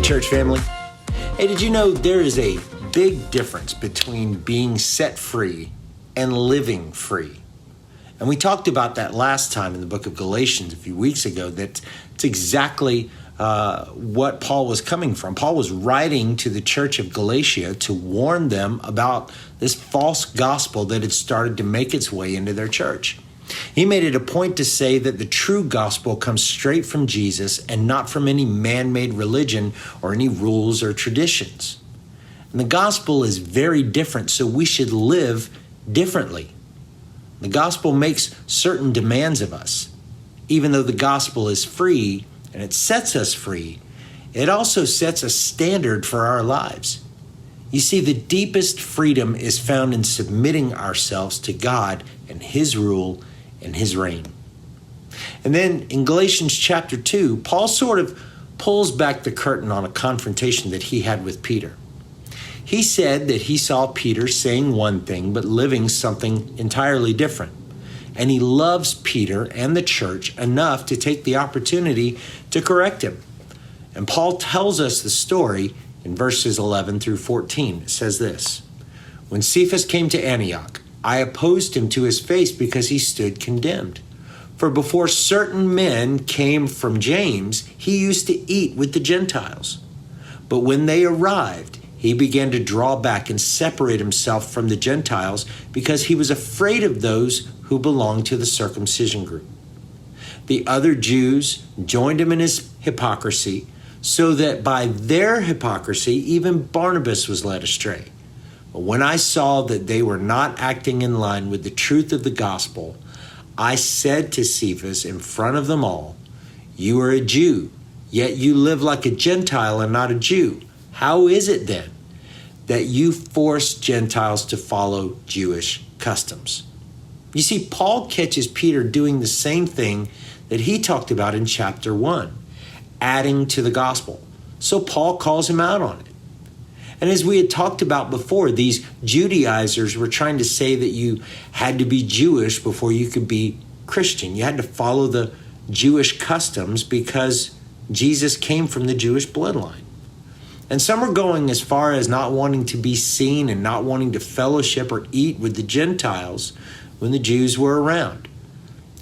church family. Hey, did you know there is a big difference between being set free and living free? And we talked about that last time in the book of Galatians a few weeks ago. That's exactly what Paul was coming from. Paul was writing to the church of Galatia to warn them about this false gospel that had started to make its way into their church. He made it a point to say that the true gospel comes straight from Jesus and not from any man-made religion or any rules or traditions. And the gospel is very different, so we should live differently. The gospel makes certain demands of us. Even though the gospel is free and it sets us free, it also sets a standard for our lives. You see, the deepest freedom is found in submitting ourselves to God and His rule and His reign. And then in Galatians Chapter 2, Paul sort of pulls back the curtain on a confrontation that he had with Peter. He said that he saw Peter saying one thing but living something entirely different. And he loves Peter and the church enough to take the opportunity to correct him. And Paul tells us the story in verses 11 through 14. It says this: "When Cephas came to Antioch, I opposed him to his face because he stood condemned. For before certain men came from James, he used to eat with the Gentiles. But when they arrived, he began to draw back and separate himself from the Gentiles because he was afraid of those who belonged to the circumcision group. The other Jews joined him in his hypocrisy, so that by their hypocrisy, even Barnabas was led astray. But when I saw that they were not acting in line with the truth of the gospel, I said to Cephas in front of them all, 'You are a Jew, yet you live like a Gentile and not a Jew. How is it then that you force Gentiles to follow Jewish customs?'" You see, Paul catches Peter doing the same thing that he talked about in chapter 1, adding to the gospel. So Paul calls him out on it. And as we had talked about before, these Judaizers were trying to say that you had to be Jewish before you could be Christian. You had to follow the Jewish customs because Jesus came from the Jewish bloodline. And some are going as far as not wanting to be seen and not wanting to fellowship or eat with the Gentiles when the Jews were around.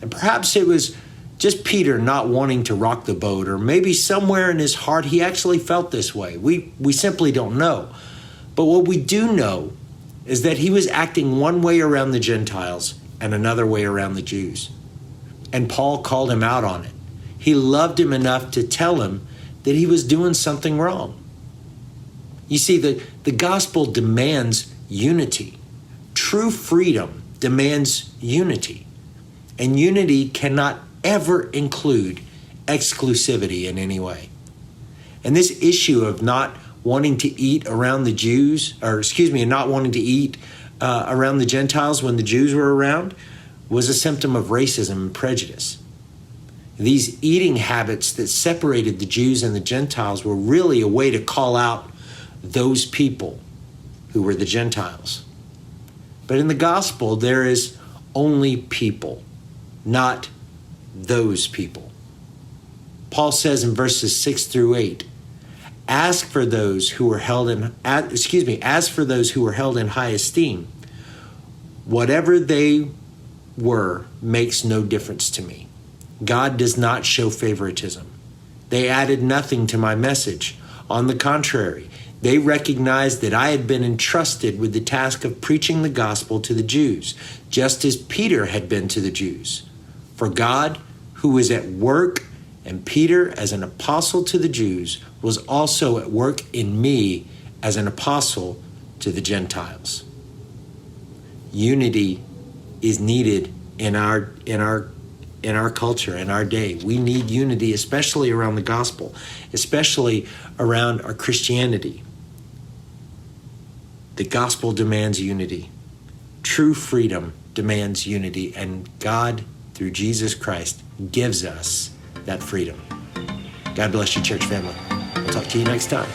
And perhaps it was just Peter not wanting to rock the boat, or maybe somewhere in his heart he actually felt this way. We simply don't know. But what we do know is that he was acting one way around the Gentiles and another way around the Jews. And Paul called him out on it. He loved him enough to tell him that he was doing something wrong. You see, the gospel demands unity. True freedom demands unity. And unity cannot ever include exclusivity in any way. And this issue of not wanting to eat around the Jews, not wanting to eat around the Gentiles when the Jews were around, was a symptom of racism and prejudice. These eating habits that separated the Jews and the Gentiles were really a way to call out those people who were the Gentiles. But in the gospel, there is only people, not those people. Paul says in verses 6 through 8, as for those who were held in high esteem, whatever they were makes no difference to me. God does not show favoritism. They added nothing to my message. On the contrary, they recognized that I had been entrusted with the task of preaching the gospel to the Jews, just as Peter had been to the Jews. For God, who was at work, and Peter as an apostle to the Jews, was also at work in me as an apostle to the Gentiles. Unity is needed in our culture, in our day. We need unity, especially around the gospel, especially around our Christianity. The gospel demands unity. True freedom demands unity, and God, through Jesus Christ, gives us that freedom. God bless you, church family. I'll talk to you next time.